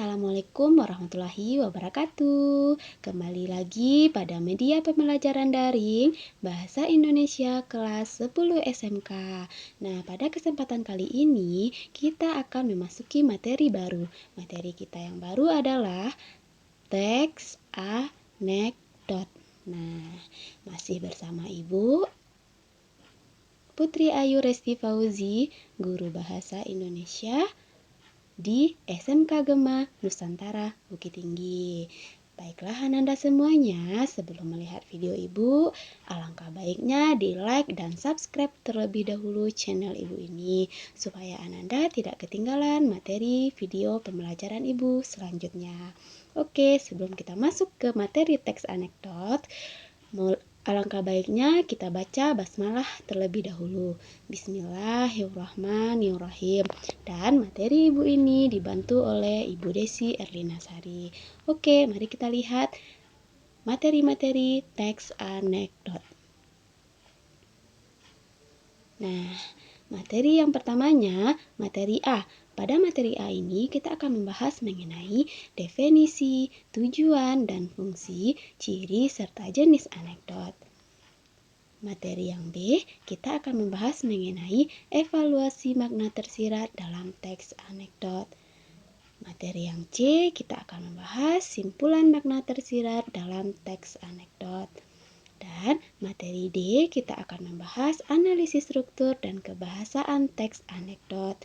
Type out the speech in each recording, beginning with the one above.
Assalamualaikum warahmatullahi wabarakatuh. Kembali lagi pada media pembelajaran daring Bahasa Indonesia kelas 10 SMK. Nah, pada kesempatan kali ini kita akan memasuki materi baru. Materi kita yang baru adalah teks anekdot. Nah, masih bersama Ibu Putri Ayu Resti Fauzi, guru bahasa Indonesia di SMK Gema Nusantara Bukit Tinggi. Baiklah Ananda semuanya, sebelum melihat video Ibu, alangkah baiknya di like dan subscribe terlebih dahulu channel Ibu ini, supaya Ananda tidak ketinggalan materi video pembelajaran Ibu selanjutnya. Oke, sebelum kita masuk ke materi teks anekdot, alangkah baiknya kita baca basmalah terlebih dahulu. Bismillahirrahmanirrahim. Dan materi Ibu ini dibantu oleh Ibu Desi Erlina Sari. Oke, mari kita lihat materi-materi teks anekdot. Nah, materi yang pertamanya, materi A. Pada materi A ini kita akan membahas mengenai definisi, tujuan, dan fungsi, ciri, serta jenis anekdot. Materi yang B, kita akan membahas mengenai evaluasi makna tersirat dalam teks anekdot. Materi yang C, kita akan membahas simpulan makna tersirat dalam teks anekdot. Dan materi D, kita akan membahas analisis struktur dan kebahasaan teks anekdot.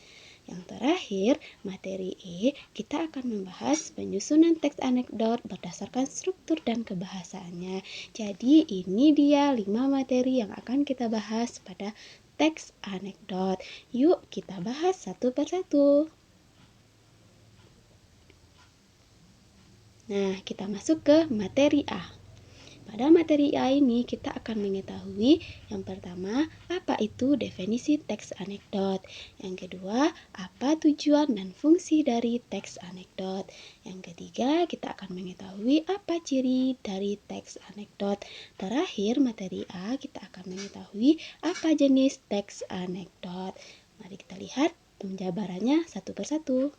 Yang terakhir, materi E, kita akan membahas penyusunan teks anekdot berdasarkan struktur dan kebahasaannya. Jadi ini dia 5 materi yang akan kita bahas pada teks anekdot. Yuk kita bahas satu persatu. Nah, kita masuk ke materi A. Pada materi A ini kita akan mengetahui yang pertama, apa itu definisi teks anekdot. Yang kedua, apa tujuan dan fungsi dari teks anekdot. Yang ketiga, kita akan mengetahui apa ciri dari teks anekdot. Terakhir, materi A kita akan mengetahui apa jenis teks anekdot. Mari kita lihat penjabarannya satu persatu.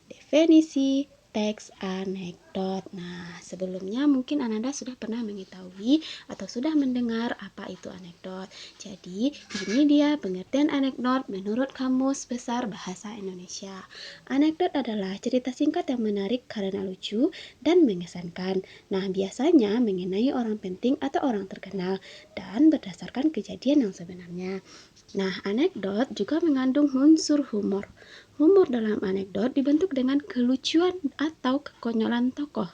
Definisi teks anekdot. Nah, sebelumnya mungkin Ananda sudah pernah mengetahui atau sudah mendengar apa itu anekdot. Jadi, ini dia pengertian anekdot menurut Kamus Besar Bahasa Indonesia. Anekdot adalah cerita singkat yang menarik karena lucu dan mengesankan. Nah, biasanya mengenai orang penting atau orang terkenal dan berdasarkan kejadian yang sebenarnya. Nah, anekdot juga mengandung unsur humor. Humor dalam anekdot dibentuk dengan kelucuan atau kekonyolan tokoh.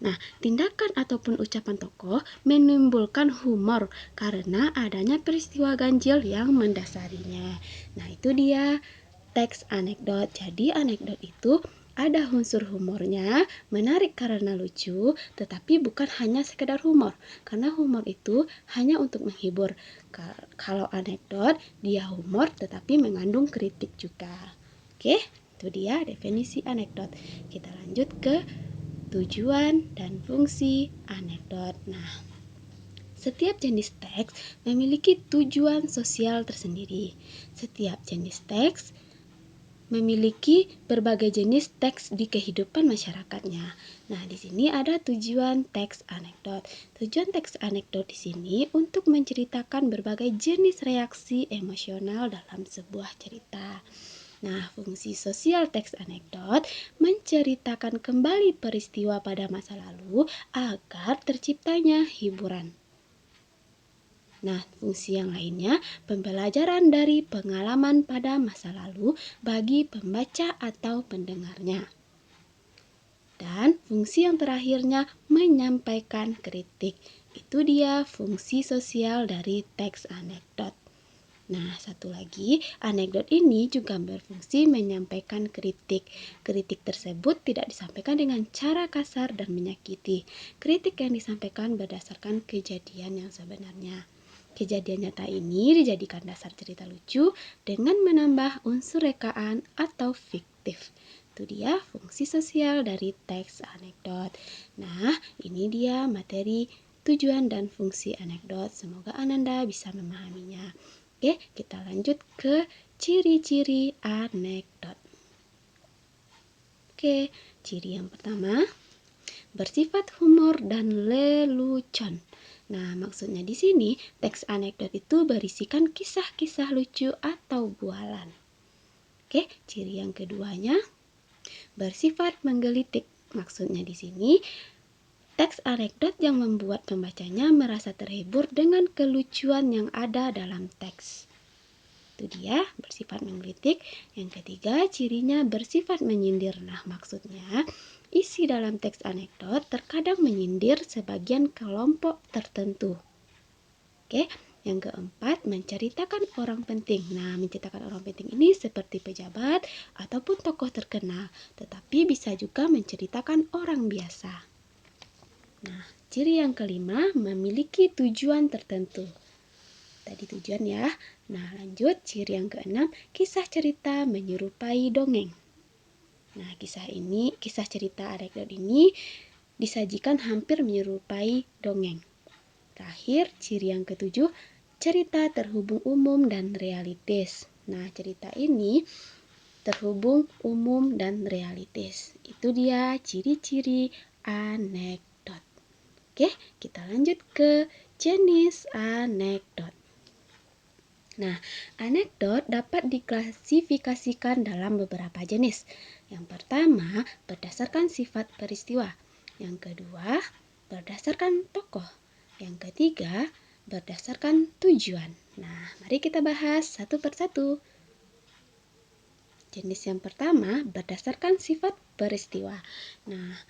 Nah, tindakan ataupun ucapan tokoh menimbulkan humor karena adanya peristiwa ganjil yang mendasarinya. Nah, itu dia teks anekdot. Jadi, anekdot itu ada unsur humornya, menarik karena lucu, tetapi bukan hanya sekedar humor. Karena humor itu hanya untuk menghibur. Kalau anekdot, dia humor tetapi mengandung kritik juga. Oke, itu dia definisi anekdot. Kita lanjut ke tujuan dan fungsi anekdot. Nah, setiap jenis teks memiliki tujuan sosial tersendiri. Setiap jenis teks memiliki berbagai jenis teks di kehidupan masyarakatnya. Nah, di sini ada tujuan teks anekdot. Tujuan teks anekdot di sini untuk menceritakan berbagai jenis reaksi emosional dalam sebuah cerita. Nah, fungsi sosial teks anekdot menceritakan kembali peristiwa pada masa lalu agar terciptanya hiburan. Nah, fungsi yang lainnya, pembelajaran dari pengalaman pada masa lalu bagi pembaca atau pendengarnya. Dan fungsi yang terakhirnya, menyampaikan kritik. Itu dia fungsi sosial dari teks anekdot. Nah, satu lagi, anekdot ini juga berfungsi menyampaikan kritik. Kritik tersebut tidak disampaikan dengan cara kasar dan menyakiti. Kritik yang disampaikan berdasarkan kejadian yang sebenarnya. Kejadian nyata ini dijadikan dasar cerita lucu dengan menambah unsur rekaan atau fiktif. Itu dia fungsi sosial dari teks anekdot. Nah, ini dia materi tujuan dan fungsi anekdot. Semoga Ananda bisa memahaminya. Oke, kita lanjut ke ciri-ciri anekdot. Oke, ciri yang pertama, bersifat humor dan lelucon. Nah, maksudnya di sini teks anekdot itu berisikan kisah-kisah lucu atau bualan. Oke, ciri yang keduanya, bersifat menggelitik. Maksudnya di sini teks anekdot yang membuat pembacanya merasa terhibur dengan kelucuan yang ada dalam teks. Itu dia, bersifat menggelitik. Yang ketiga, cirinya bersifat menyindir. Nah, maksudnya isi dalam teks anekdot terkadang menyindir sebagian kelompok tertentu. Oke, yang keempat, menceritakan orang penting. Nah, menceritakan orang penting ini seperti pejabat ataupun tokoh terkenal, tetapi bisa juga menceritakan orang biasa. Nah, ciri yang kelima, memiliki tujuan tertentu. Tadi tujuan ya. Nah, lanjut ciri yang keenam, kisah cerita menyerupai dongeng. Nah, kisah cerita anekdot ini disajikan hampir menyerupai dongeng. Terakhir, ciri yang ketujuh, cerita terhubung umum dan realistis. Nah, cerita ini terhubung umum dan realistis. Itu dia ciri-ciri anekdot. Oke, kita lanjut ke jenis anekdot. Nah, anekdot dapat diklasifikasikan dalam beberapa jenis. Yang pertama, berdasarkan sifat peristiwa. Yang kedua, berdasarkan tokoh. Yang ketiga, berdasarkan tujuan. Nah, mari kita bahas satu persatu. Jenis yang pertama, berdasarkan sifat peristiwa. Nah,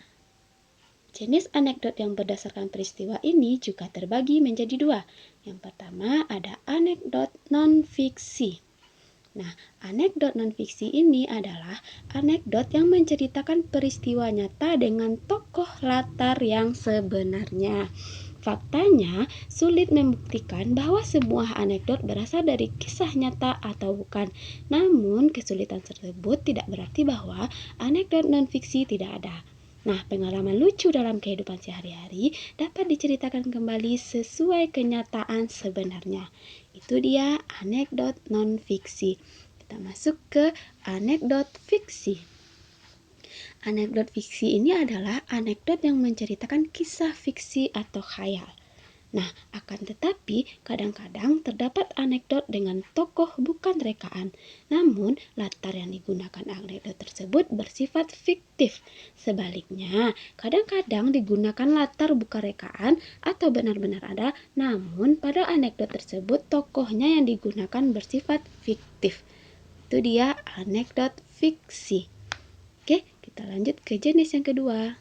jenis anekdot yang berdasarkan peristiwa ini juga terbagi menjadi dua. Yang pertama ada anekdot non-fiksi. Nah, anekdot non-fiksi ini adalah anekdot yang menceritakan peristiwa nyata dengan tokoh latar yang sebenarnya. Faktanya, sulit membuktikan bahwa sebuah anekdot berasal dari kisah nyata atau bukan. Namun, kesulitan tersebut tidak berarti bahwa anekdot non-fiksi tidak ada. Nah, pengalaman lucu dalam kehidupan sehari-hari dapat diceritakan kembali sesuai kenyataan sebenarnya. Itu dia anekdot non-fiksi. Kita masuk ke anekdot fiksi. Anekdot fiksi ini adalah anekdot yang menceritakan kisah fiksi atau khayal. Nah, akan tetapi kadang-kadang terdapat anekdot dengan tokoh bukan rekaan. Namun, latar yang digunakan anekdot tersebut bersifat fiktif. Sebaliknya, kadang-kadang digunakan latar bukan rekaan atau benar-benar ada, namun pada anekdot tersebut tokohnya yang digunakan bersifat fiktif. Itu dia anekdot fiksi. Oke, kita lanjut ke jenis yang kedua.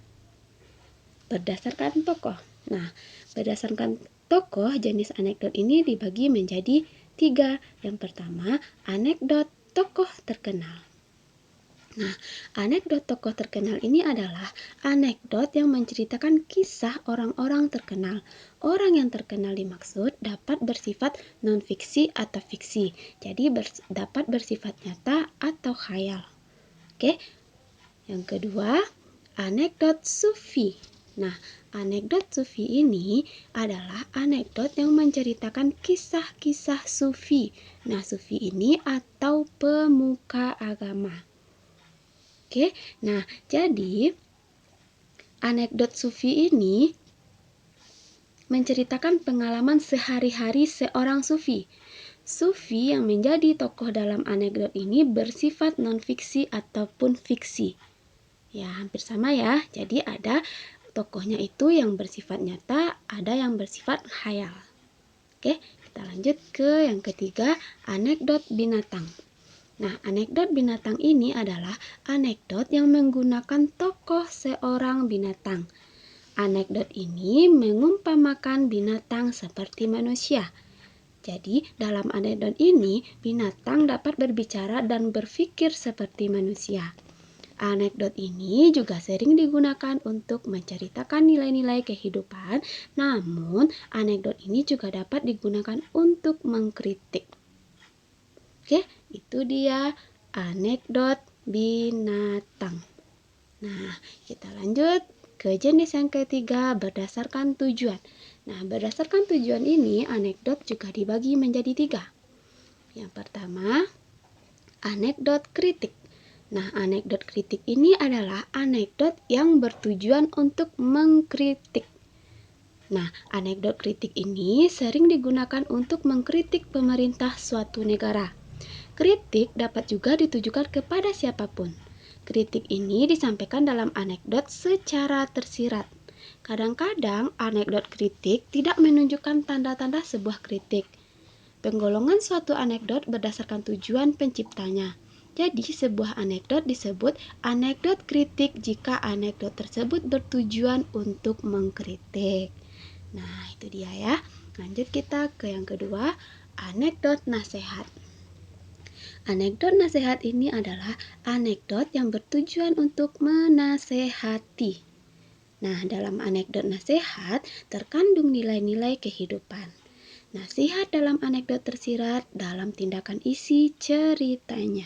Berdasarkan tokoh. Nah, berdasarkan tokoh, jenis anekdot ini dibagi menjadi 3. Yang pertama, anekdot tokoh terkenal. Nah, anekdot tokoh terkenal ini adalah anekdot yang menceritakan kisah orang-orang terkenal. Orang yang terkenal dimaksud dapat bersifat non-fiksi atau fiksi. Jadi dapat bersifat nyata atau khayal. Oke. Yang kedua, anekdot sufi. Nah, anekdot sufi ini adalah anekdot yang menceritakan kisah-kisah sufi. Nah, sufi ini atau pemuka agama. Oke, nah jadi anekdot sufi ini menceritakan pengalaman sehari-hari seorang sufi. Sufi yang menjadi tokoh dalam anekdot ini bersifat non-fiksi ataupun fiksi. Ya, hampir sama ya. Jadi ada tokohnya itu yang bersifat nyata, ada yang bersifat khayal. Oke, kita lanjut ke yang ketiga, anekdot binatang. Nah, anekdot binatang ini adalah anekdot yang menggunakan tokoh seorang binatang. Anekdot ini mengumpamakan binatang seperti manusia. Jadi, dalam anekdot ini, binatang dapat berbicara dan berpikir seperti manusia. Anekdot ini juga sering digunakan untuk menceritakan nilai-nilai kehidupan, namun anekdot ini juga dapat digunakan untuk mengkritik. Oke, itu dia anekdot binatang. Nah, kita lanjut ke jenis yang ketiga, berdasarkan tujuan. Nah, berdasarkan tujuan ini, anekdot juga dibagi menjadi 3. Yang pertama, anekdot kritik. Nah, anekdot kritik ini adalah anekdot yang bertujuan untuk mengkritik. Nah, anekdot kritik ini sering digunakan untuk mengkritik pemerintah suatu negara. Kritik dapat juga ditujukan kepada siapapun. Kritik ini disampaikan dalam anekdot secara tersirat. Kadang-kadang anekdot kritik tidak menunjukkan tanda-tanda sebuah kritik. Penggolongan suatu anekdot berdasarkan tujuan penciptanya. Jadi, sebuah anekdot disebut anekdot kritik jika anekdot tersebut bertujuan untuk mengkritik. Nah, itu dia ya. Lanjut kita ke yang kedua, anekdot nasihat. Anekdot nasihat ini adalah anekdot yang bertujuan untuk menasehati. Nah, dalam anekdot nasihat terkandung nilai-nilai kehidupan. Nasihat dalam anekdot tersirat dalam tindakan isi ceritanya.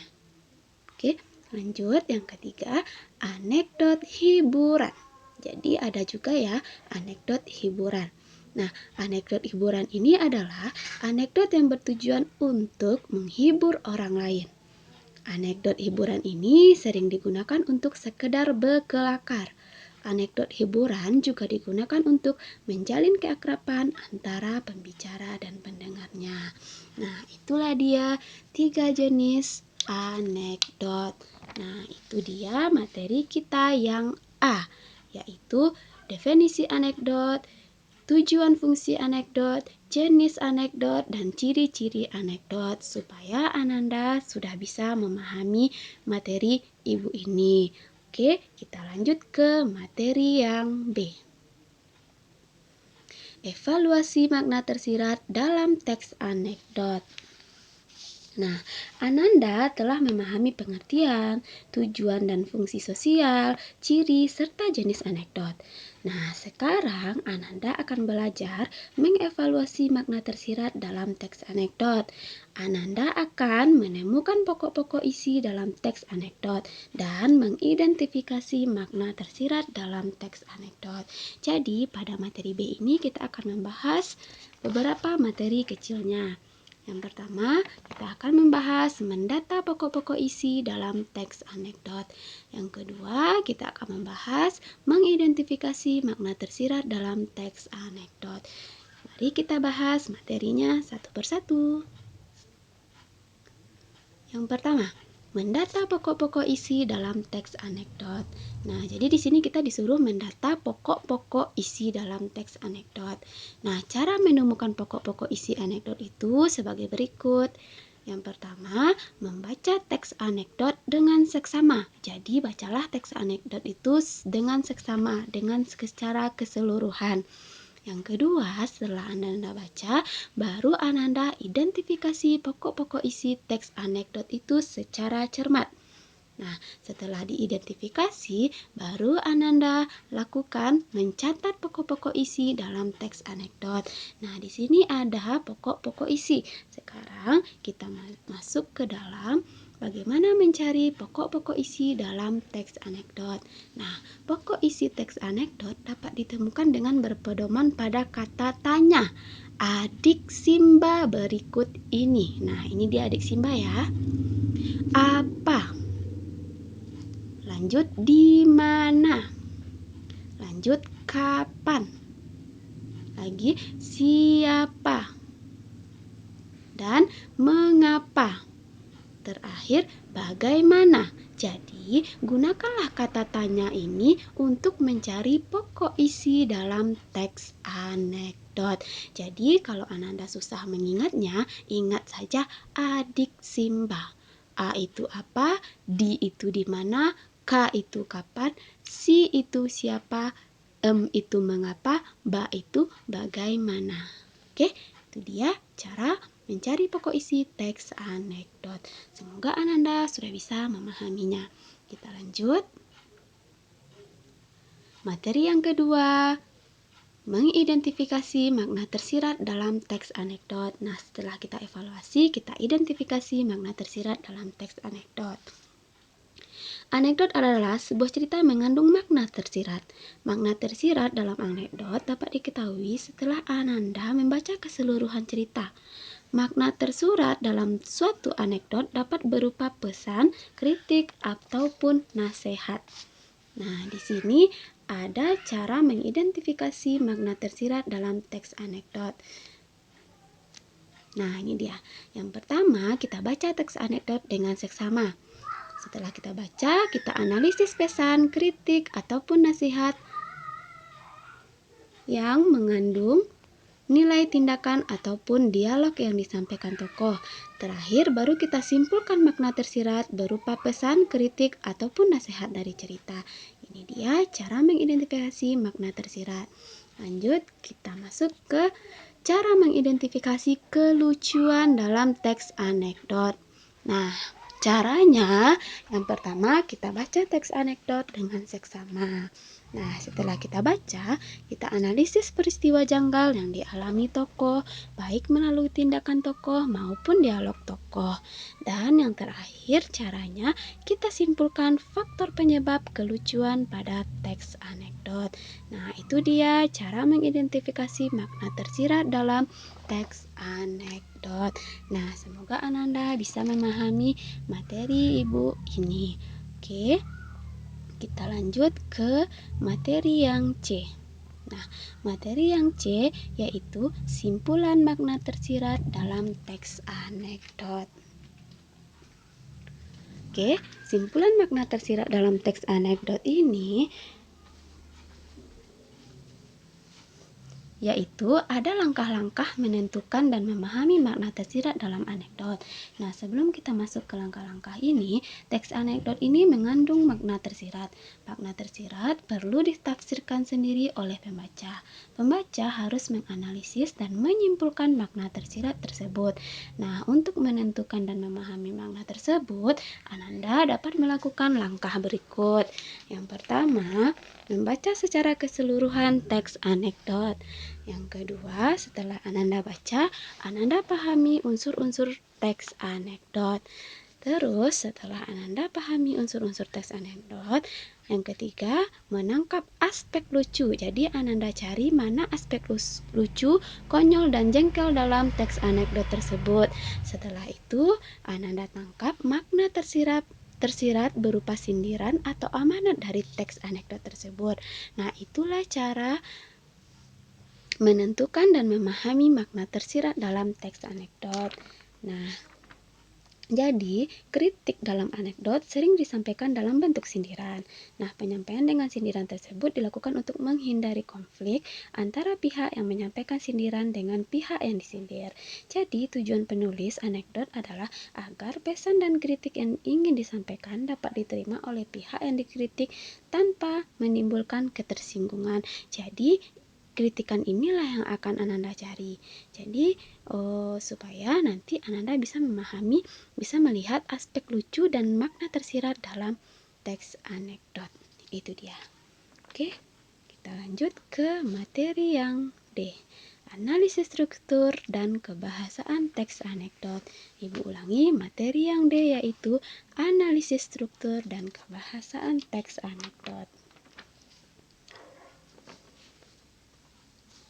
Oke, lanjut yang ketiga, anekdot hiburan. Jadi ada juga ya anekdot hiburan. Nah, anekdot hiburan ini adalah anekdot yang bertujuan untuk menghibur orang lain. Anekdot hiburan ini sering digunakan untuk sekedar berkelakar. Anekdot hiburan juga digunakan untuk menjalin keakraban antara pembicara dan pendengarnya. Nah, itulah dia 3 jenis anekdot. Nah, itu dia materi kita yang A, yaitu definisi anekdot, tujuan fungsi anekdot, jenis anekdot, dan ciri-ciri anekdot supaya Ananda sudah bisa memahami materi Ibu ini. Oke, kita lanjut ke materi yang B. Evaluasi makna tersirat dalam teks anekdot. Nah, Ananda telah memahami pengertian, tujuan dan fungsi sosial, ciri, serta jenis anekdot. Nah, sekarang Ananda akan belajar mengevaluasi makna tersirat dalam teks anekdot. Ananda akan menemukan pokok-pokok isi dalam teks anekdot dan mengidentifikasi makna tersirat dalam teks anekdot. Jadi, pada materi B ini kita akan membahas beberapa materi kecilnya. Yang pertama, kita akan membahas mendata pokok-pokok isi dalam teks anekdot. Yang kedua, kita akan membahas mengidentifikasi makna tersirat dalam teks anekdot. Mari kita bahas materinya satu persatu. Yang pertama, mendata pokok-pokok isi dalam teks anekdot. Nah, jadi di sini kita disuruh mendata pokok-pokok isi dalam teks anekdot. Nah, cara menemukan pokok-pokok isi anekdot itu sebagai berikut. Yang pertama, membaca teks anekdot dengan seksama. Jadi, bacalah teks anekdot itu dengan seksama, dengan secara keseluruhan. Yang kedua, setelah Ananda baca, baru Ananda identifikasi pokok-pokok isi teks anekdot itu secara cermat. Nah, setelah diidentifikasi, baru Ananda lakukan mencatat pokok-pokok isi dalam teks anekdot. Nah, di sini ada pokok-pokok isi. Sekarang kita masuk ke dalam bagaimana mencari pokok-pokok isi dalam teks anekdot. Nah, pokok isi teks anekdot dapat ditemukan dengan berpedoman pada kata tanya. Adik Simba berikut ini. Nah, ini dia adik Simba ya. Apa? Lanjut di mana? Lanjut kapan? Lagi siapa? Dan mengapa? Terakhir bagaimana? Jadi, gunakanlah kata tanya ini untuk mencari pokok isi dalam teks anekdot. Jadi, kalau Ananda susah mengingatnya, ingat saja adik Simba. A itu apa? Di itu di mana? K itu kapan? Si itu siapa? Itu mengapa? Ba itu bagaimana? Oke, itu dia cara mencari pokok isi teks anekdot. Semoga Ananda sudah bisa memahaminya. Kita lanjut. Materi yang kedua, mengidentifikasi makna tersirat dalam teks anekdot. Nah, setelah kita evaluasi, kita identifikasi makna tersirat dalam teks anekdot. Anekdot adalah sebuah cerita yang mengandung makna tersirat. Makna tersirat dalam anekdot dapat diketahui setelah Ananda membaca keseluruhan cerita. Makna tersurat dalam suatu anekdot dapat berupa pesan, kritik, ataupun nasihat. Nah, di sini ada cara mengidentifikasi makna tersirat dalam teks anekdot. Nah, ini dia. Yang pertama, kita baca teks anekdot dengan seksama. Setelah kita baca, kita analisis pesan, kritik, ataupun nasihat yang mengandung nilai tindakan ataupun dialog yang disampaikan tokoh. Terakhir, baru kita simpulkan makna tersirat berupa pesan, kritik, ataupun nasihat dari cerita. Ini dia cara mengidentifikasi makna tersirat. Lanjut, kita masuk ke cara mengidentifikasi kelucuan dalam teks anekdot. Nah, caranya yang pertama kita baca teks anekdot dengan seksama. Nah, setelah kita baca, kita analisis peristiwa janggal yang dialami tokoh, baik melalui tindakan tokoh maupun dialog tokoh. Dan yang terakhir caranya, kita simpulkan faktor penyebab kelucuan pada teks anekdot. Nah, itu dia cara mengidentifikasi makna tersirat dalam teks anekdot. Nah, semoga Ananda bisa memahami materi Ibu ini. Oke. Kita lanjut ke materi yang C. Nah, materi yang C yaitu simpulan makna tersirat dalam teks anekdot. Oke, simpulan makna tersirat dalam teks anekdot ini yaitu ada langkah-langkah menentukan dan memahami makna tersirat dalam anekdot. Nah, sebelum kita masuk ke langkah-langkah ini, teks anekdot ini mengandung makna tersirat. Makna tersirat perlu ditafsirkan sendiri oleh pembaca. Pembaca harus menganalisis dan menyimpulkan makna tersirat tersebut. Nah, untuk menentukan dan memahami makna tersebut, Ananda dapat melakukan langkah berikut. Yang pertama, membaca secara keseluruhan teks anekdot. Yang kedua, setelah Ananda baca, Ananda pahami unsur-unsur teks anekdot. Terus, setelah Ananda pahami unsur-unsur teks anekdot, yang ketiga, menangkap aspek lucu. Jadi, Ananda cari mana aspek lucu, konyol, dan jengkel dalam teks anekdot tersebut. Setelah itu, Ananda tangkap makna tersirat berupa sindiran atau amanat dari teks anekdot tersebut. Nah, itulah cara menentukan dan memahami makna tersirat dalam teks anekdot. Nah, jadi kritik dalam anekdot sering disampaikan dalam bentuk sindiran. Nah, penyampaian dengan sindiran tersebut dilakukan untuk menghindari konflik antara pihak yang menyampaikan sindiran dengan pihak yang disindir. Jadi, tujuan penulis anekdot adalah agar pesan dan kritik yang ingin disampaikan dapat diterima oleh pihak yang dikritik tanpa menimbulkan ketersinggungan. Jadi, kritikan inilah yang akan Ananda cari. Jadi, supaya nanti Ananda bisa memahami, bisa melihat aspek lucu dan makna tersirat dalam teks anekdot. Itu dia. Oke, kita lanjut ke materi yang D. Analisis struktur dan kebahasaan teks anekdot. Ibu ulangi, materi yang D yaitu analisis struktur dan kebahasaan teks anekdot.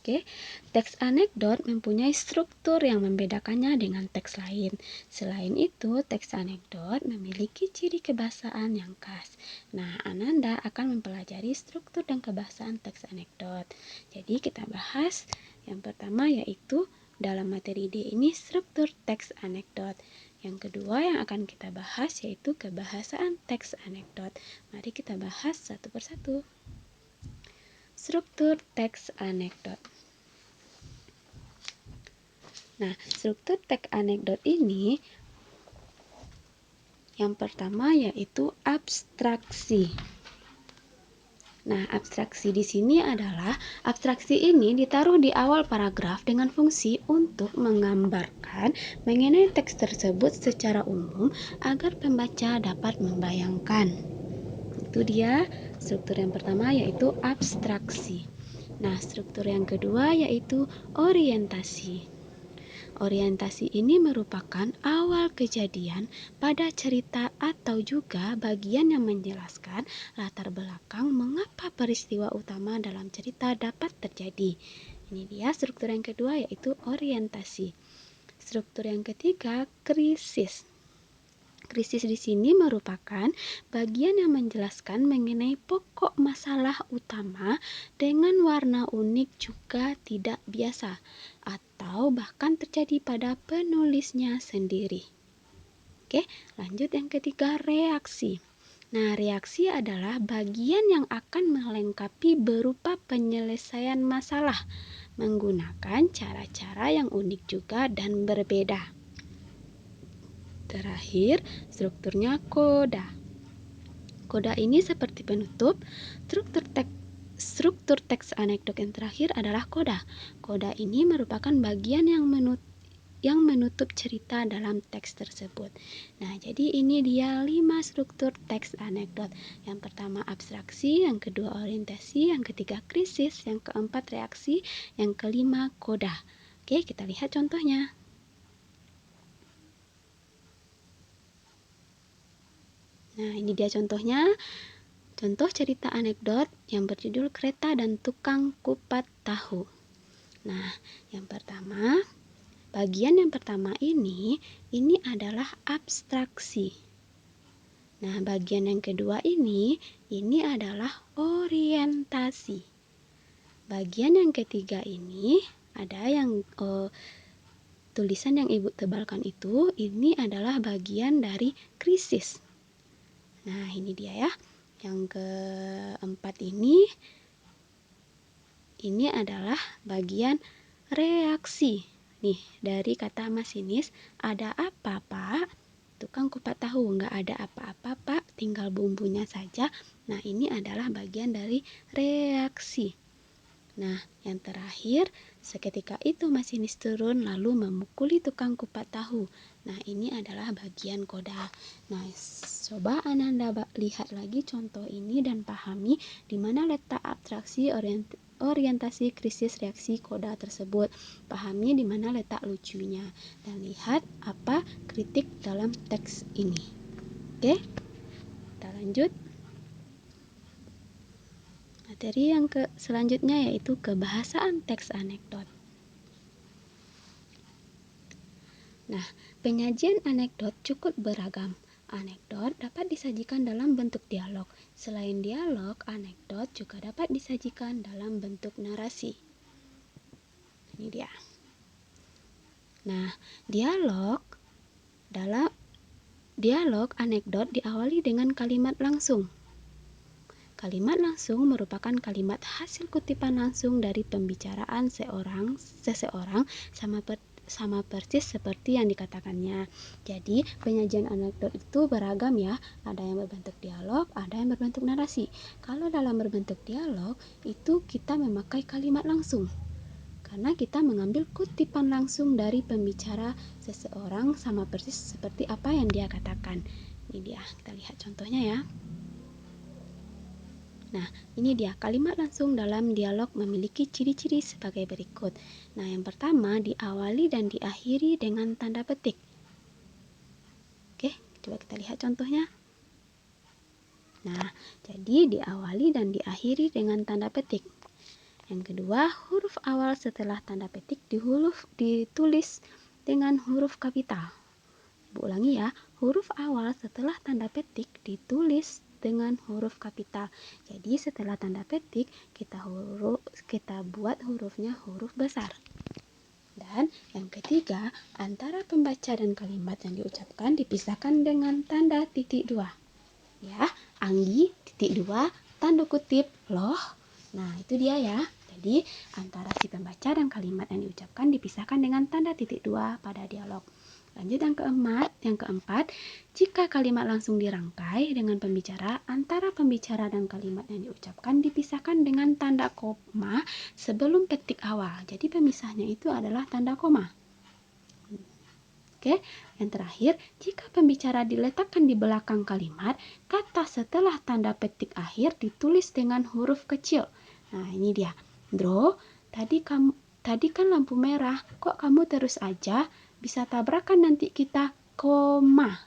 Oke, teks anekdot mempunyai struktur yang membedakannya dengan teks lain. Selain itu, teks anekdot memiliki ciri kebahasaan yang khas. Nah, Ananda akan mempelajari struktur dan kebahasaan teks anekdot. Jadi, kita bahas yang pertama yaitu dalam materi D ini struktur teks anekdot. Yang kedua yang akan kita bahas yaitu kebahasaan teks anekdot. Mari kita bahas satu persatu. Struktur teks anekdot. Nah, struktur teks anekdot ini yang pertama yaitu abstraksi. Nah, abstraksi di sini adalah abstraksi ini ditaruh di awal paragraf dengan fungsi untuk menggambarkan mengenai teks tersebut secara umum agar pembaca dapat membayangkan. Itu dia struktur yang pertama yaitu abstraksi. Nah, struktur yang kedua yaitu orientasi. Orientasi ini merupakan awal kejadian pada cerita atau juga bagian yang menjelaskan latar belakang mengapa peristiwa utama dalam cerita dapat terjadi. Ini dia struktur yang kedua yaitu orientasi. Struktur yang ketiga, krisis. Krisis di sini merupakan bagian yang menjelaskan mengenai pokok masalah utama dengan warna unik juga tidak biasa atau bahkan terjadi pada penulisnya sendiri. Oke, lanjut yang ketiga, reaksi. Nah, reaksi adalah bagian yang akan melengkapi berupa penyelesaian masalah menggunakan cara-cara yang unik juga dan berbeda. Terakhir, strukturnya koda. Koda ini seperti penutup. Struktur teks anekdot yang terakhir adalah koda. Koda ini merupakan bagian yang menutup cerita dalam teks tersebut. Nah, jadi ini dia 5 struktur teks anekdot. Yang pertama abstraksi, yang kedua orientasi, yang ketiga krisis, yang keempat reaksi, yang kelima koda. Oke, kita lihat contohnya. Nah, ini dia contohnya. Contoh cerita anekdot yang berjudul Kereta dan Tukang Kupat Tahu. Nah, yang pertama, bagian yang pertama ini adalah abstraksi. Nah, bagian yang kedua ini adalah orientasi. Bagian yang ketiga ini ada yang tulisan yang Ibu tebalkan itu, ini adalah bagian dari krisis. Nah, ini dia ya. Yang keempat ini adalah bagian reaksi. Nih, dari kata masinis, ada apa, Pak? Tukang kupat tahu, nggak ada apa-apa, Pak, tinggal bumbunya saja. Nah, ini adalah bagian dari reaksi. Nah, yang terakhir, seketika itu masinis turun lalu memukuli tukang kupat tahu. Nah, ini adalah bagian koda. Nah, coba Ananda lihat lagi contoh ini dan pahami di mana letak abstraksi, orientasi, krisis, reaksi, koda tersebut. Pahami di mana letak lucunya dan lihat apa kritik dalam teks ini. Oke, kita lanjut. Materi yang selanjutnya yaitu kebahasaan teks anekdot. Nah, penyajian anekdot cukup beragam. Anekdot dapat disajikan dalam bentuk dialog. Selain dialog, anekdot juga dapat disajikan dalam bentuk narasi. Ini dia. Nah, dialog anekdot diawali dengan kalimat langsung. Kalimat langsung merupakan kalimat hasil kutipan langsung dari pembicaraan seseorang sama persis seperti yang dikatakannya. Jadi, penyajian anekdot itu beragam ya. Ada yang berbentuk dialog, ada yang berbentuk narasi. Kalau dalam berbentuk dialog, itu kita memakai kalimat langsung. Karena kita mengambil kutipan langsung dari pembicara seseorang sama persis seperti apa yang dia katakan. Ini dia, kita lihat contohnya ya. Nah, ini dia kalimat langsung dalam dialog memiliki ciri-ciri sebagai berikut. Nah, yang pertama diawali dan diakhiri dengan tanda petik. Oke, coba kita lihat contohnya. Nah, jadi diawali dan diakhiri dengan tanda petik. Yang kedua, huruf awal setelah tanda petik ditulis dengan huruf kapital. Ibu ulangi ya, huruf awal setelah tanda petik ditulis dengan huruf kapital. Jadi setelah tanda petik kita buat hurufnya huruf besar. Dan yang ketiga, antara pembaca dan kalimat yang diucapkan dipisahkan dengan tanda titik dua. Ya, Anggi titik dua tanda kutip loh. Nah, itu dia ya. Jadi antara si pembaca dan kalimat yang diucapkan dipisahkan dengan tanda titik dua pada dialog. Lanjut yang keempat, jika kalimat langsung dirangkai dengan pembicara, antara pembicara dan kalimat yang diucapkan dipisahkan dengan tanda koma sebelum petik awal. Jadi pemisahnya itu adalah tanda koma. Oke, yang terakhir, jika pembicara diletakkan di belakang kalimat, kata setelah tanda petik akhir ditulis dengan huruf kecil. Nah, ini dia. Bro, tadi kan lampu merah, kok kamu terus aja? Bisa tabrakan nanti kita, koma.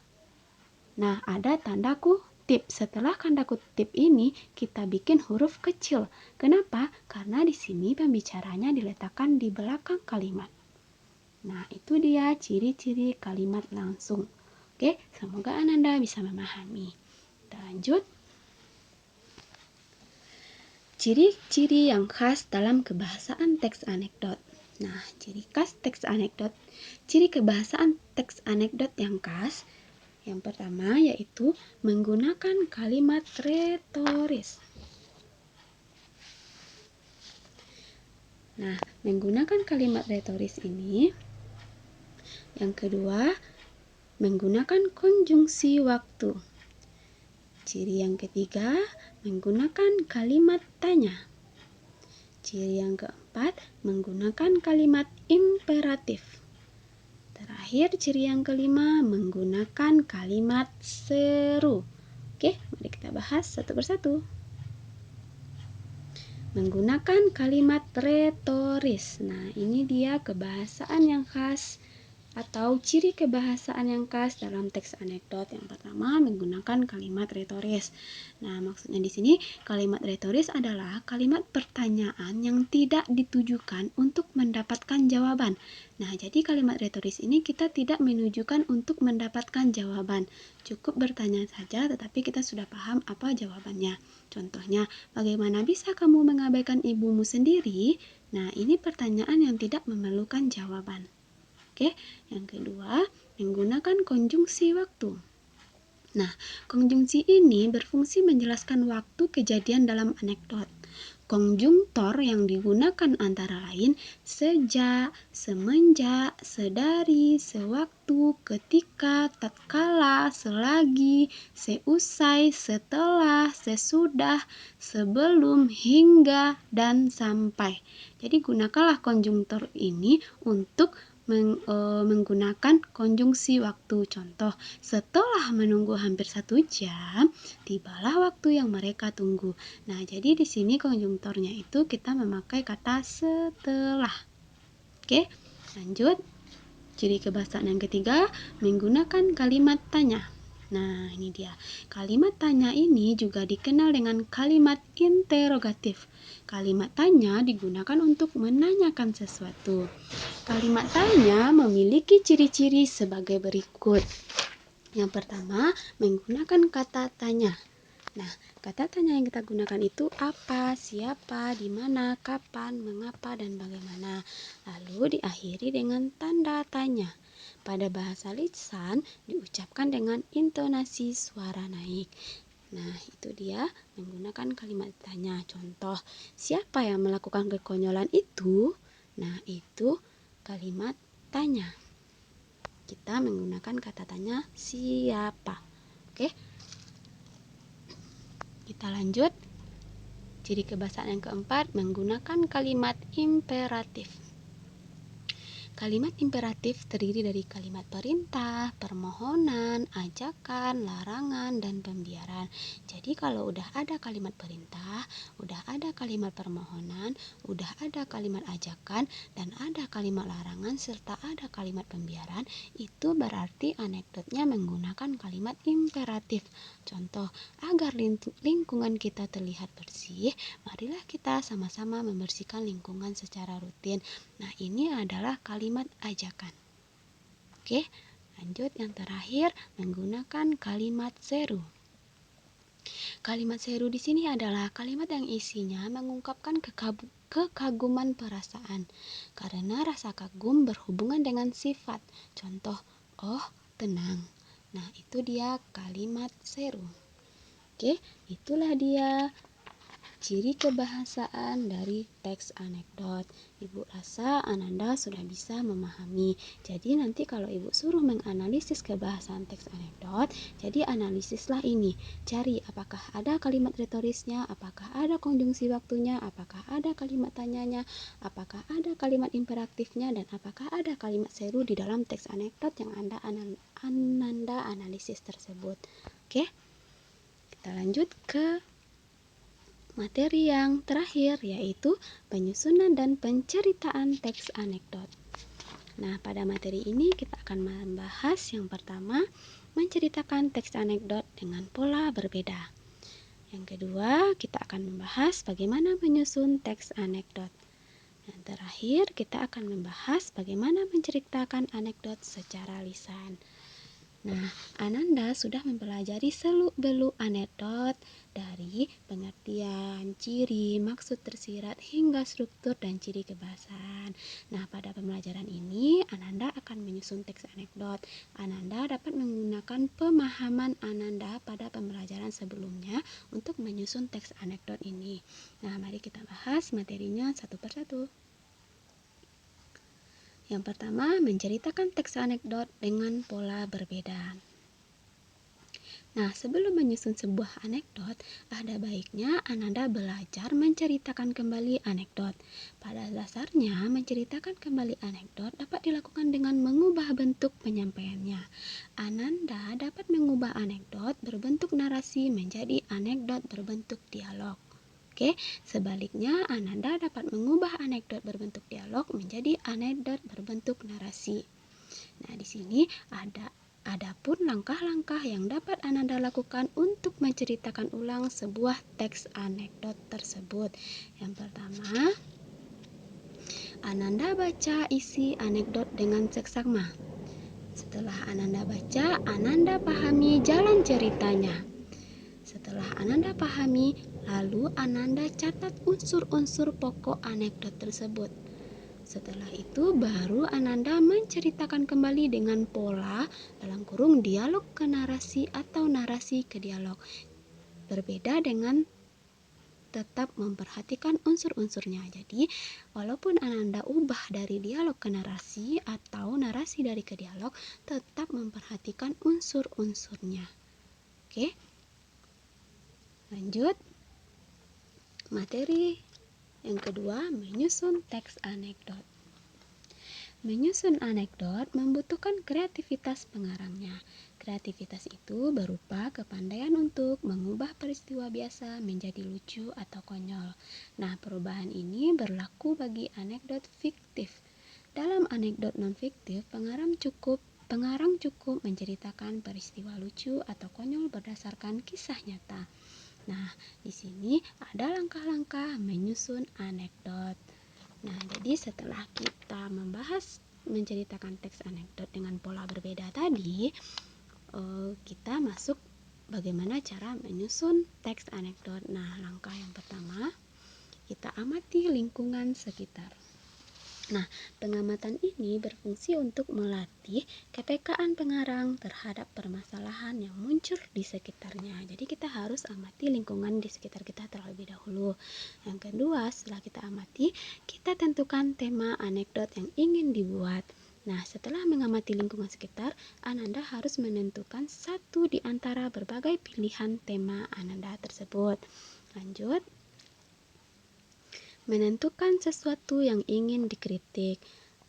Nah, ada tanda kutip. Setelah tanda kutip ini, kita bikin huruf kecil. Kenapa? Karena di sini pembicaranya diletakkan di belakang kalimat. Nah, itu dia ciri-ciri kalimat langsung. Oke, semoga Ananda bisa memahami. Kita lanjut. Ciri-ciri yang khas dalam kebahasaan teks anekdot. Nah, ciri khas teks anekdot. Ciri kebahasaan teks anekdot yang khas, yang pertama yaitu menggunakan kalimat retoris. Nah, menggunakan kalimat retoris ini. Yang kedua, menggunakan konjungsi waktu. Ciri yang ketiga, menggunakan kalimat tanya. Ciri yang keempat, menggunakan kalimat imperatif. Terakhir, ciri yang kelima, menggunakan kalimat seru. Oke, mari kita bahas satu persatu. Menggunakan kalimat retoris. Nah, ini dia kebahasaan yang khas atau ciri kebahasaan yang khas dalam teks anekdot. Yang pertama, menggunakan kalimat retoris. Nah, maksudnya di sini kalimat retoris adalah kalimat pertanyaan yang tidak ditujukan untuk mendapatkan jawaban. Nah, jadi kalimat retoris ini kita tidak menunjukkan untuk mendapatkan jawaban. Cukup bertanya saja tetapi kita sudah paham apa jawabannya. Contohnya, bagaimana bisa kamu mengabaikan ibumu sendiri? Nah, ini pertanyaan yang tidak memerlukan jawaban. Oke, yang kedua, menggunakan konjungsi waktu. Nah, konjungsi ini berfungsi menjelaskan waktu kejadian dalam anekdot. Konjungtor yang digunakan antara lain sejak, semenjak, sedari, sewaktu, ketika, tatkala, selagi, seusai, setelah, sesudah, sebelum, hingga, dan sampai. Jadi gunakanlah konjungtor ini untuk menggunakan konjungsi waktu. Contoh, setelah menunggu hampir 1 jam, tibalah waktu yang mereka tunggu. Nah, jadi di sini konjungtornya itu kita memakai kata setelah. Oke, lanjut. Ciri kebahasaan yang ketiga, menggunakan kalimat tanya. Nah, ini dia. Kalimat tanya ini juga dikenal dengan kalimat interrogatif. Kalimat tanya digunakan untuk menanyakan sesuatu. Kalimat tanya memiliki ciri-ciri sebagai berikut. Yang pertama, menggunakan kata tanya. Nah, kata tanya yang kita gunakan itu apa, siapa, di mana, kapan, mengapa, dan bagaimana. Lalu diakhiri dengan tanda tanya. Pada bahasa lisan diucapkan dengan intonasi suara naik. Nah, itu dia menggunakan kalimat tanya. Contoh, siapa yang melakukan kekonyolan itu? Nah, itu kalimat tanya. Kita menggunakan kata tanya siapa. Oke? Kita lanjut. Ciri kebahasaan yang keempat, menggunakan kalimat imperatif. Kalimat imperatif terdiri dari kalimat perintah, permohonan, ajakan, larangan, dan pembiaran. Jadi kalau udah ada kalimat perintah, udah ada kalimat permohonan, udah ada kalimat ajakan, dan ada kalimat larangan, serta ada kalimat pembiaran, itu berarti anekdotnya menggunakan kalimat imperatif. Contoh, agar lingkungan kita terlihat bersih, marilah kita sama-sama membersihkan lingkungan secara rutin. Nah, ini adalah kalimat ajakan. Oke, lanjut yang terakhir, menggunakan kalimat seru. Kalimat seru di sini adalah kalimat yang isinya mengungkapkan kekaguman perasaan. Karena rasa kagum berhubungan dengan sifat. Contoh, oh, tenang. Nah, itu dia kalimat seru. Oke, itulah dia ciri kebahasaan dari teks anekdot. Ibu rasa Ananda sudah bisa memahami. Jadi nanti kalau ibu suruh menganalisis kebahasaan teks anekdot, jadi analisislah ini. Cari apakah ada kalimat retorisnya, apakah ada konjungsi waktunya, apakah ada kalimat tanyanya, apakah ada kalimat imperatifnya, dan apakah ada kalimat seru di dalam teks anekdot yang Ananda analisis tersebut. Oke? Kita lanjut ke materi yang terakhir, yaitu penyusunan dan penceritaan teks anekdot. Nah, pada materi ini kita akan membahas yang pertama, menceritakan teks anekdot dengan pola berbeda. Yang kedua, kita akan membahas bagaimana menyusun teks anekdot. Dan terakhir, kita akan membahas bagaimana menceritakan anekdot secara lisan. Nah, Ananda sudah mempelajari seluk-beluk anekdot dari pengertian, ciri, maksud tersirat, hingga struktur dan ciri kebahasaan. Nah, pada pembelajaran ini, Ananda akan menyusun teks anekdot. Ananda dapat menggunakan pemahaman Ananda pada pembelajaran sebelumnya untuk menyusun teks anekdot ini. Nah, mari kita bahas materinya satu persatu. Yang pertama, menceritakan teks anekdot dengan pola berbeda. Nah, sebelum menyusun sebuah anekdot, ada baiknya Ananda belajar menceritakan kembali anekdot. Pada dasarnya, menceritakan kembali anekdot dapat dilakukan dengan mengubah bentuk penyampaiannya. Ananda dapat mengubah anekdot berbentuk narasi menjadi anekdot berbentuk dialog. Oke, sebaliknya Ananda dapat mengubah anekdot berbentuk dialog menjadi anekdot berbentuk narasi. Nah, di sini adapun langkah-langkah yang dapat Ananda lakukan untuk menceritakan ulang sebuah teks anekdot tersebut. Yang pertama, Ananda baca isi anekdot dengan seksama. Setelah Ananda baca, Ananda pahami jalan ceritanya. Setelah Ananda pahami, lalu Ananda catat unsur-unsur pokok anekdot tersebut. Setelah itu baru Ananda menceritakan kembali dengan pola dalam kurung dialog ke narasi atau narasi ke dialog. Berbeda dengan tetap memperhatikan unsur-unsurnya. Jadi, walaupun Ananda ubah dari dialog ke narasi atau narasi dari ke dialog, tetap memperhatikan unsur-unsurnya. Oke. Lanjut, materi yang kedua, menyusun teks anekdot. Menyusun anekdot membutuhkan kreativitas pengarangnya. Kreativitas itu berupa kepandaian untuk mengubah peristiwa biasa menjadi lucu atau konyol. Nah, perubahan ini berlaku bagi anekdot fiktif. Dalam anekdot non-fiktif, pengarang cukup menceritakan peristiwa lucu atau konyol berdasarkan kisah nyata. Nah, di sini ada langkah-langkah menyusun anekdot. Nah, jadi setelah kita membahas menceritakan teks anekdot dengan pola berbeda tadi, kita masuk bagaimana cara menyusun teks anekdot. Nah, langkah yang pertama, kita amati lingkungan sekitar. Nah, pengamatan ini berfungsi untuk melatih kepekaan pengarang terhadap permasalahan yang muncul di sekitarnya. Jadi kita harus amati lingkungan di sekitar kita terlebih dahulu. Yang kedua, setelah kita amati, kita tentukan tema anekdot yang ingin dibuat. Nah, setelah mengamati lingkungan sekitar, Ananda harus menentukan satu di antara berbagai pilihan tema Ananda tersebut. Lanjut, menentukan sesuatu yang ingin dikritik.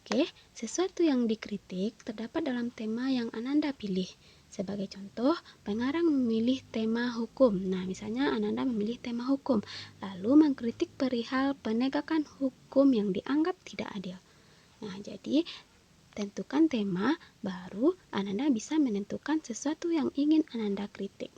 Oke, sesuatu yang dikritik terdapat dalam tema yang Ananda pilih. Sebagai contoh, pengarang memilih tema hukum. Nah, misalnya Ananda memilih tema hukum, lalu mengkritik perihal penegakan hukum yang dianggap tidak adil. Nah, jadi tentukan tema, baru Ananda bisa menentukan sesuatu yang ingin Ananda kritik.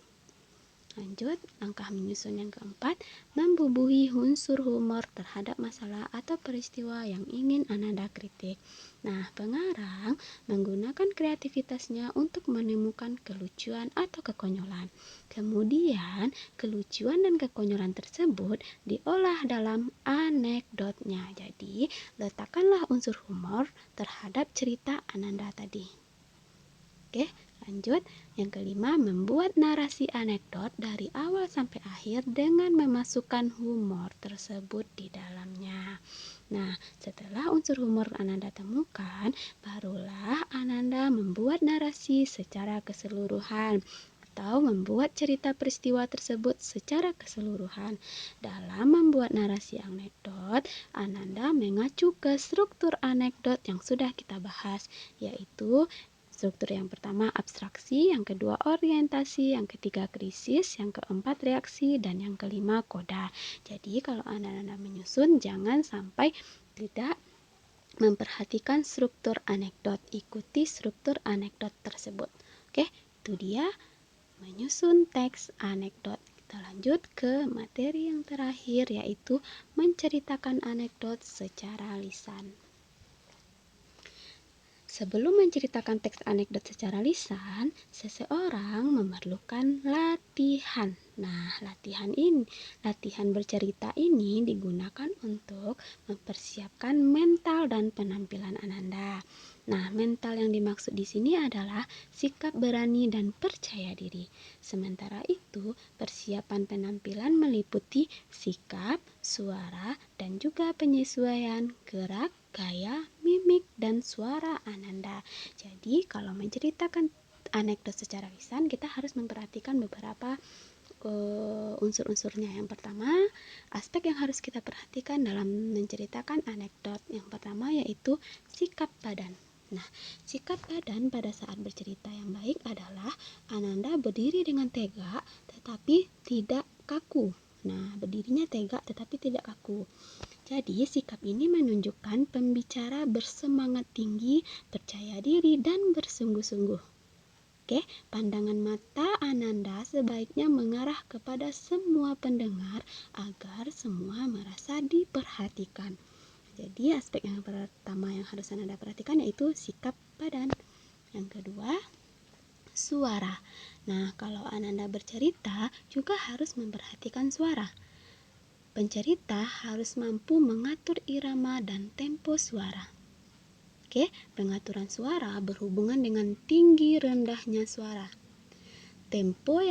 Lanjut, langkah menyusun yang keempat, membubuhi unsur humor terhadap masalah atau peristiwa yang ingin Ananda kritik. Nah, pengarang menggunakan kreativitasnya untuk menemukan kelucuan atau kekonyolan. Kemudian, kelucuan dan kekonyolan tersebut diolah dalam anekdotnya. Jadi, letakkanlah unsur humor terhadap cerita Ananda tadi. Oke, lanjut. Yang kelima, membuat narasi anekdot dari awal sampai akhir dengan memasukkan humor tersebut di dalamnya. Nah, setelah unsur humor Ananda temukan, barulah Ananda membuat narasi secara keseluruhan atau membuat cerita peristiwa tersebut secara keseluruhan. Dalam membuat narasi anekdot, Ananda mengacu ke struktur anekdot yang sudah kita bahas, yaitu struktur yang pertama abstraksi, yang kedua orientasi, yang ketiga krisis, yang keempat reaksi, dan yang kelima koda. Jadi kalau Anda menyusun, jangan sampai tidak memperhatikan struktur anekdot. Ikuti struktur anekdot tersebut. Oke, itu dia menyusun teks anekdot. Kita Kita lanjut ke materi yang terakhir, yaitu menceritakan anekdot secara lisan. Sebelum menceritakan teks anekdot secara lisan, seseorang memerlukan latihan. Nah, latihan bercerita ini digunakan untuk mempersiapkan mental dan penampilan Ananda. Nah, mental yang dimaksud di sini adalah sikap berani dan percaya diri. Sementara itu, persiapan penampilan meliputi sikap, suara, dan juga penyesuaian gerak, gaya, mimik, dan suara Ananda. Jadi, kalau menceritakan anekdot secara lisan, kita harus memperhatikan beberapa unsur-unsurnya. Yang pertama, aspek yang harus kita perhatikan dalam menceritakan anekdot. Yang pertama yaitu sikap badan. Nah, sikap badan pada saat bercerita yang baik adalah Ananda berdiri dengan tegak tetapi tidak kaku. Nah, berdirinya tegak tetapi tidak kaku. Jadi, sikap ini menunjukkan pembicara bersemangat tinggi, percaya diri, dan bersungguh-sungguh. Oke, pandangan mata Ananda sebaiknya mengarah kepada semua pendengar agar semua merasa diperhatikan. Jadi, aspek yang pertama yang harus Ananda perhatikan yaitu sikap badan. Yang kedua, suara. Nah, kalau Ananda bercerita juga harus memperhatikan suara. Pencerita harus mampu mengatur irama dan tempo suara. Oke, pengaturan suara berhubungan dengan tinggi rendahnya suara. Tempo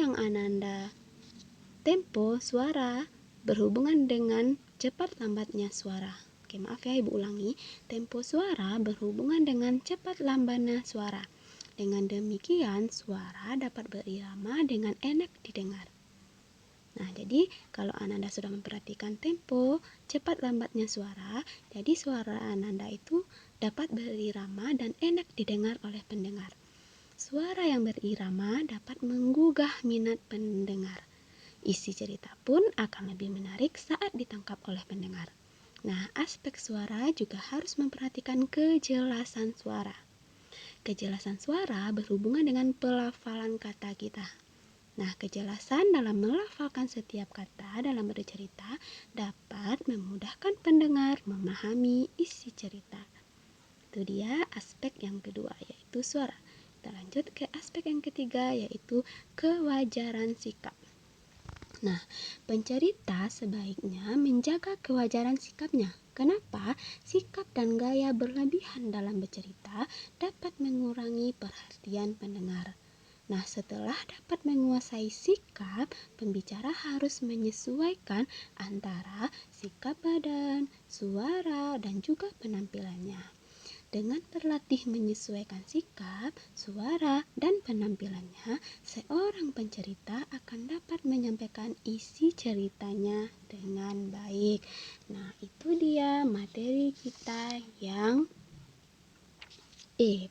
suara berhubungan dengan cepat lambatnya suara. Oke, maaf ya Ibu ulangi. Tempo suara berhubungan dengan cepat lambatnya suara. Dengan demikian, suara dapat berirama dengan enak didengar. Nah, jadi kalau Ananda sudah memperhatikan tempo, cepat lambatnya suara, jadi suara Ananda itu dapat berirama dan enak didengar oleh pendengar. Suara yang berirama dapat menggugah minat pendengar. Isi cerita pun akan lebih menarik saat ditangkap oleh pendengar. Nah, aspek suara juga harus memperhatikan kejelasan suara. Kejelasan suara berhubungan dengan pelafalan kata kita. Nah, kejelasan dalam melafalkan setiap kata dalam bercerita dapat memudahkan pendengar memahami isi cerita. Itu dia aspek yang kedua, yaitu suara. Kita lanjut ke aspek yang ketiga, yaitu kewajaran sikap. Nah, pencerita sebaiknya menjaga kewajaran sikapnya. Kenapa? Sikap dan gaya berlebihan dalam bercerita dapat mengurangi perhatian pendengar. Nah, setelah dapat menguasai sikap, pembicara harus menyesuaikan antara sikap badan, suara, dan juga penampilannya. Dengan berlatih menyesuaikan sikap, suara, dan penampilannya, seorang pencerita akan dapat menyampaikan isi ceritanya dengan baik. Nah, itu dia materi kita yang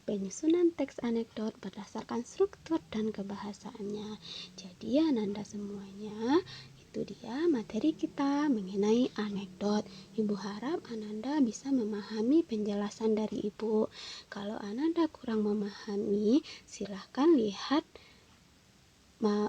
penyusunan teks anekdot berdasarkan struktur dan kebahasaannya. Jadi Ananda semuanya, itu dia materi kita mengenai anekdot. Ibu harap Ananda bisa memahami penjelasan dari Ibu. Kalau Ananda kurang memahami, silahkan lihat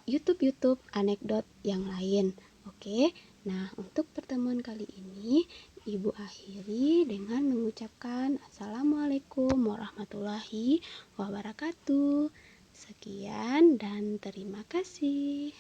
YouTube anekdot yang lain. Oke. Nah, untuk pertemuan kali ini Ibu akhiri dengan mengucapkan Assalamualaikum warahmatullahi wabarakatuh. Sekian dan terima kasih.